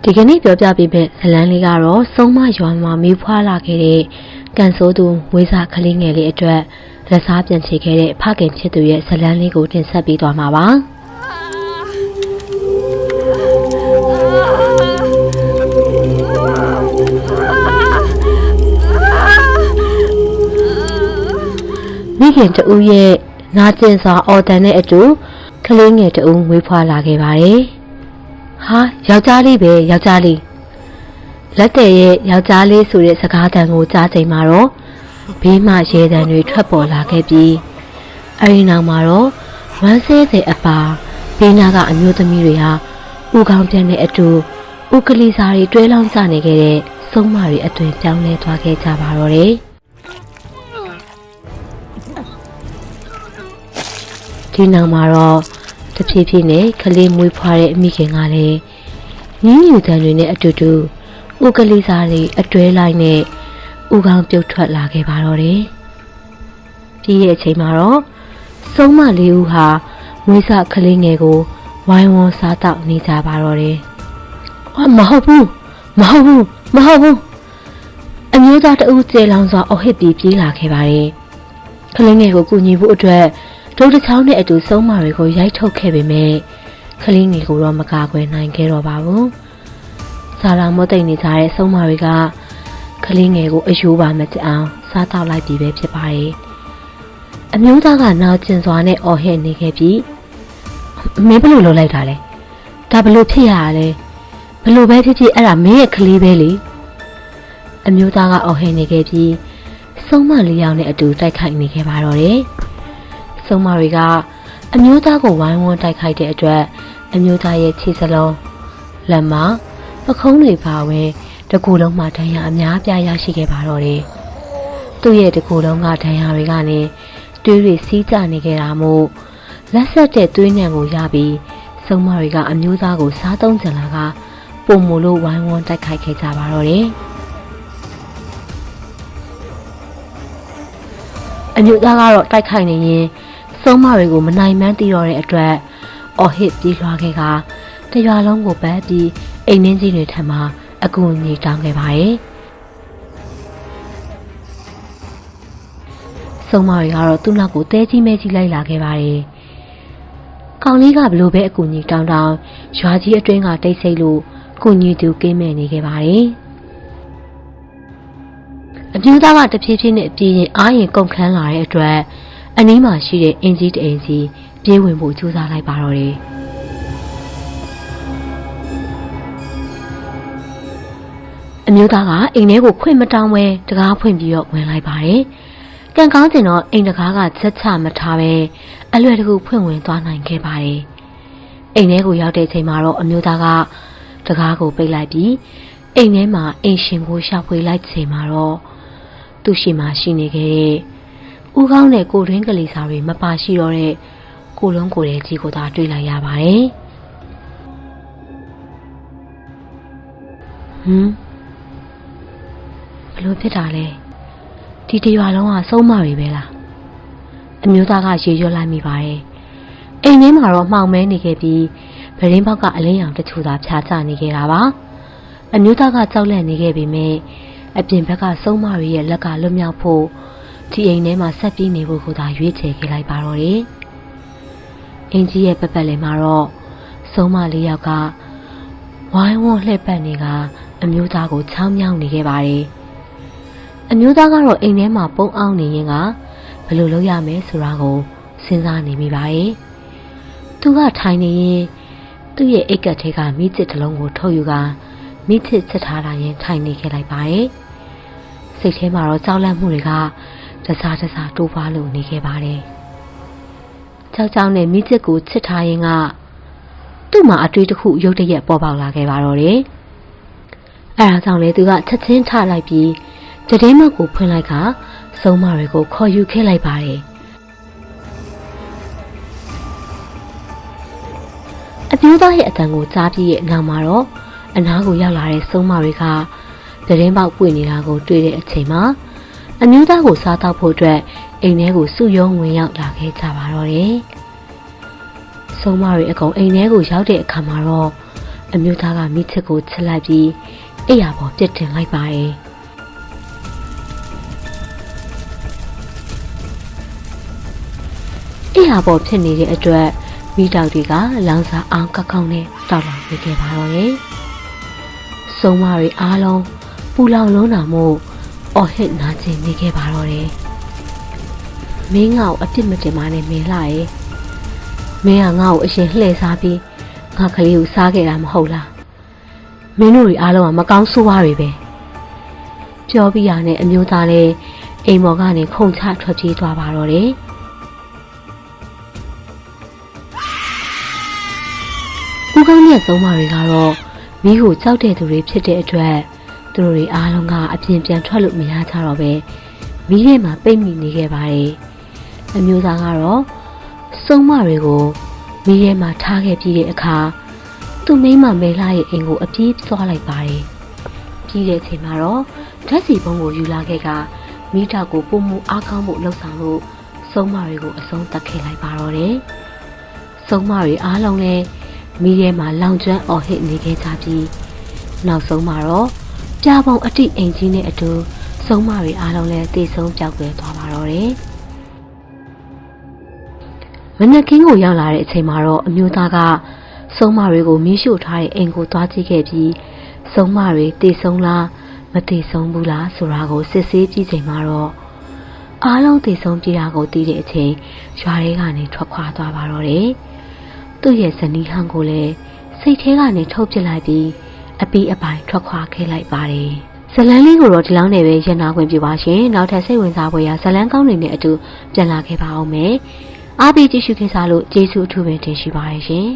ဒီကနေ့ပြောပြပေးမယ့်ဇလန်းလေးကတော့စုံမရွာမှာမီးဖွားလာခဲ့တဲ့ကန်ဆိုးသူဝေးစာကလေးငယ်လေးအတွက်လက်စားပြန်ချေခဲ့တဲ့ဖခင်ချစ်သူရဲ့ဇလန်းလေးကိုတင်ဆက်ပေးသွားမှာပါမိခင်တူရဲ့နာကျင်စွာအော်တန်တဲ့အတူကလေးငယ်တူဝေးဖွားလာခဲ့ပါတယ်ဟာယောက်ျားလေးပဲယောက်ျားလေးလက်တဲ့ရဲ့ယောက်ျားလေးဆိုတဲ့စကားတန်ကိုကြားချိန်မှာတော့ဘေးမှရေတံတွေထွက်ပေါ်လာခဲ့ပြီးအဲဒီနောက်မှာတော့ဝမ်းဆဲတဲ့အပါဘေးနာကအမျိုးသမီးတွေဟာဥကောင်းပြန်တဲ့အတူဥကလီစာတွေတွဲလောင်းကြနေခဲ့တဲ့စုံမတွေအသွင်ပြောင်းလဲသွားခဲ့ကြပါတော့တယ်ဒီနောက်မှာတော့တဖြည်းဖြည်းနဲ့ကလေးမွေးဖွားတဲ့အမိခင်ကလည်းညင်းညူတန်တွေနဲ့အတူတူဥကလေးစားတွေအတွဲလိုက်နဲ့ဥကောင်းပြုတ်ထွက်လာခဲ့ပါတော့တယ်။ပြီးရဲ့အချိန်မှာတော့စုံမလေးဦးဟာမွေးစားကလေးငယ်ကိုဝိုင်းဝန်းစားတောက်နေကြပါတော့တယ်။ဟာမဟုတ်ဘူးအမျိုးသားတဦးကျေလောင်စွာအဟစ်ပြီးပြေးလာခဲ့ပါတယ်။ကလေးငယ်ကိုကူညီဖို့အတွက်ဒုတ်တစ်ချောင်းနဲ့အတူစုံမတွေကိုရိုက်ထုတ်ခဲ့ပေမဲ့ကလေးငယ်ကိုတော့မကာကွယ်နိုင်ခဲ့တော့ပါဘူး။စာလောင်မသိမ့်နေကြတဲ့စုံမတွေကကလေးငယ်ကိုအယိုးပါမတအောင်စားတောက်လိုက်ပြီးပဲဖြစ်ပါတယ်။အမျိုးသားကနောက်ကျင်စွာနဲ့အော်ဟစ်နေခဲ့ပြီးမင်းဘယ်လိုလုပ်လိုက်တာလဲ။ဒါဘယ်လိုဖြစ်ရလဲ။ဘယ်လိုပဲဖြစ်ဖြစ်အဲ့ဒါမင်းရဲ့ကလေးပဲလေ။အမျိုးသားကအော်ဟစ်နေခဲ့ပြီးစုံမလေးယောက်နဲ့အတူတိုက်ခိုက်နေခဲ့ပါတော့တယ်။စုံမတွေကအမျိုးသားကိုဝိုင်းဝန်းတိုက်ခိုက်တဲ့အတွက်အမျိုးသားရဲ့ခြေစလုံးလက်မပခုံးတွေပါဝင်တကူလုံးမှာဒဏ်ရာအများပြားရရှိခဲ့ပါတော့တယ်။သူ့ရဲ့တကူလုံးကဒဏ်ရာတွေကနေသွေးတွေစီးကျနေခဲ့တာမို့လက်ဆက်တဲ့သွေးညံကိုရပြီးစုံမတွေကအမျိုးသားကိုစားသုံးကြလာကပုံမလို့ဝိုင်းဝန်းတိုက်ခိုက်ခဲ့ကြပါတော့တယ်။အမျိုးသားကတော့တိုက်ခိုက်နေရင်စုံမတွေကိုမနိုင်မှန်းသိတော့တဲ့အတွက်အော်ဟစ်ပြေးလွှားခဲ့ကတရွာလုံးကိုပတ်ပြီးအိမ်နှင်းကြီးတွေထံမှာအကူအညီတောင်းခဲ့ပါတယ်။စုံမတွေကတော့သူ့နောက်ကိုတဲကြီးမဲကြီးလိုက်လာခဲ့ပါတယ်။ကောင်လေးကဘလို့ပဲအကူအညီတောင်းရွာကြီးအတွင်းကတိတ်ဆိတ်လို့ကူညီသူကင်းမဲ့နေခဲ့ပါတယ်။အပြူသားကတဖြည်းဖြည်းနဲ့ပြေးရင်အားရင်ကုန်ခန်းလာတဲ့အတွက်အနီးမှာရှိတဲ့အင်ကြီးတအိမ်စီပြေးဝင်ဖို့ကြိုးစားလိုက်ပါတော့တယ်။အမျိုးသားကအိမ်ထဲကိုခွင့်မတောင်းပဲတကားဖွင့်ပြီးတော့ဝင်လိုက်ပါတယ်။ကံကောင်းကျင်တော့အိမ်တကားကချက်ချမထားပဲအလွယ်တကူဖွင့်ဝင်သွားနိုင်ခဲ့ပါတယ်။အိမ်ထဲကိုရောက်တဲ့ချိန်မှာတော့အမျိုးသားကတကားကိုပိတ်လိုက်ပြီးအိမ်ထဲမှာအိမ်ရှင်ကိုရှာဖွေလိုက်ချိန်မှာတော့သူ့ရှိမှရှိနေခဲ့တဲ့ဦးကောင်းတဲ့ကိုရင်းကလေးစာတွေမပါရှိတော့တဲ့ကိုလုံးကိုတဲ့ကြီးကိုသာတွေ့လိုက်ရပါတယ်။ဘလို့ဖြစ်တာလဲ။ဒီတရွာလုံးကစုံမတွေပဲလား။အမျိုးသားကရေရွတ်လိုက်မိပါတယ်။အိမ်ထဲမှာတော့မှောင်မဲနေခဲ့ပြီးဗရင်းပေါက်ကအလင်းရောင်တချို့သာဖြာချနေခဲ့တာပါ။အမျိုးသားကကြောက်လန့်နေခဲ့ပေမဲ့အပြင်ဘက်ကစုံမတွေရဲ့လက်ကလွတ်မြောက်ဖို့ဒီအိမ်ထဲမှာဆက်ပြီးနေဖို့ကိုသာရွေးချယ်ခဲ့လိုက်ပါတော့တယ်။အင်ကြီးရဲ့ပပတ်လည်မှာတော့စုံမလေးယောက်ကဝိုင်းဝန်းလှည့်ပတ်နေကအမျိုးသားကိုချောင်းမြောင်းနေခဲ့ပါတယ်။အမျိုးသားကတော့အိမ်ထဲမှာပုံအောင်နေရင်ကဘယ်လိုလုပ်ရမလဲဆိုတာကိုစဉ်းစားနေမိပါရဲ့။သူကထိုင်နေရင်သူ့ရဲ့အိတ်ကက်ထဲကမိချစ်တစ်လုံးကိုထုတ်ယူကမိချစ်ချက်ထားတာရင်ထိုင်နေခဲ့လိုက်ပါရဲ့။စိတ်ထဲမှာတော့ကြောက်လန့်မှုတွေကတစားတိုးပွားလို့နေခဲ့ပါတယ်။ကြောက်ကြောက်နဲ့မိချစ်ကိုချစ်ထားရင်ကသူ့မှာအတွေ့တစ်ခုရုတ်တရက်ပေါ်ပေါက်လာခဲ့ပါတော့တယ်။အဲဒါကြောင့်လေသူကချက်ချင်းထလိုက်ပြီးတည်င်းမကိုဖွင့်လိုက်ကစုံမတွေကိုခေါ်ယူခဲ့လိုက်ပါတယ်။အပြူသားရဲ့အတန်ကိုကြားပြီးရဲ့နောက်မှာတော့အနားကိုရောက်လာတဲ့စုံမတွေကတည်င်းပေါက်ပွင့်နေတာကိုတွေ့တဲ့အချိန်မှာအမျိုးသားကိုစားတော့ဖို့အတွက်အိမ်ထဲကိုစုယုံဝင်ရောက်လာခဲ့ကြပါတော့တယ်။စုံမတွေအကုန်အိမ်ထဲကိုရောက်တဲ့အခါမှာတော့ အမျိုးသားကမိချစ်ကိုချစ်လိုက်ပြီးအိယာပေါ်ပြစ်တင်လိုက်ပါတယ်အိယာပေါ်ဖြစ်နေတဲ့အတွက်မိတောက်တွေကလောင်စာအောင်ကောက်ကောက်နဲ့တောက်လောင်နေခဲ့ပါတော့တယ်ဆုံးမတွေအားလုံးပူလောင်လုံးတာမို့အော်ဟစ်နာကျင်နေခဲ့ပါတော့တယ်မင်းငါ့ကိုအပြစ်မတင်ပါနဲ့မင်းလာရဲ့မင်းကငါ့ကိုအရင်လှည့်စားပြီးငါကလေးကိုစားခဲ့တာမဟုတ်လားမင်းတို့တွေအားလုံးကမကောင်းဆိုးဝါးတွေပဲပြောပြီးရတဲ့အမျိုးသားလည်းအိမ်မော်ကနေခုန်ချထွက်ပြေးသွားပါတော့တယ်ဦးကောင်းမြတ်ဆုံးမတွေကတော့မိကိုကြောက်တဲ့သူတွေဖြစ်တဲ့အတွက်သူတို့တွေအားလုံးကအပြင်ပြန်ထွက်လို့မရကြတော့ပဲမိထဲမှာပိတ်မိနေခဲ့ပါတယ်အမျိုးသားကတော့ဆုံးမတွေကိုမိထဲမှာထားခဲ့ပြီးတဲ့အခါသူ့မိန်းမမဲလာရဲ့အိမ်ကိုအပြေးသွားလိုက်ပါတယ်ပြီးတဲ့အချိန်မှာတော့ဓာတ်စီပုံးကိုယူလာခဲ့ကမိတောက်ကိုပုံမှုအားကောင်းဖို့လှုပ်ဆောင်လို့ဆုံးမတွေကိုအဆုံးသတ်ခဲ့လိုက်ပါတော့တယ်ဆုံးမတွေအားလုံးလည်းမိထဲမှာလောင်ကျွမ်းအော်ဟစ်နေခဲ့ကြပြီးနောက်ဆုံးမှာတော့ပြာပုံအတိအိမ်ကြီးနဲ့အတူဆုံးမတွေအားလုံးလည်းတေဆုံးပြောက်ကွယ်သွားပါတော့တယ်မနက်ခင်းကိုရောက်လာတဲ့အချိန်မှာတော့အမျိုးသားကဆုံးမတွေကိုမီးရှို့ထားတဲ့အိမ်ကိုသွားကြည့်ခဲ့ပြီးဆုံးမတွေတေဆုံးလားမတေဆုံးဘူးလားဆိုတာကိုစစ်ဆေးကြည့်ချိန်မှာတော့အားလုံးတေဆုံးပြေးတာကိုသိတဲ့အချိန်ရွာထဲကနေထွက်ခွာသွားပါတော့တယ်သူ့ရဲ့ဇနီးဟန်ကိုလည်းစိတ်ထဲကနေထုတ်ပစ်လိုက်ပြီးအပီးအပိုင်ထွက်ခွာခဲ့လိုက်ပါတယ်ဇလန်းလေးကိုတော့ဒီလောက်နဲ့ပဲရနာခွင့်ပြုပါရှင်နောက်ထပ်စိတ်ဝင်စားဖွယ်ရာဇလန်းကောင်းတွေနဲ့အတူပြန်လာခဲ့ပါအောင်မယ်အားပေးကြည့်ရှုခဲ့ကြလို့ကျေးဇူးအထူးပဲတင်ရှိပါတယ်ရှင်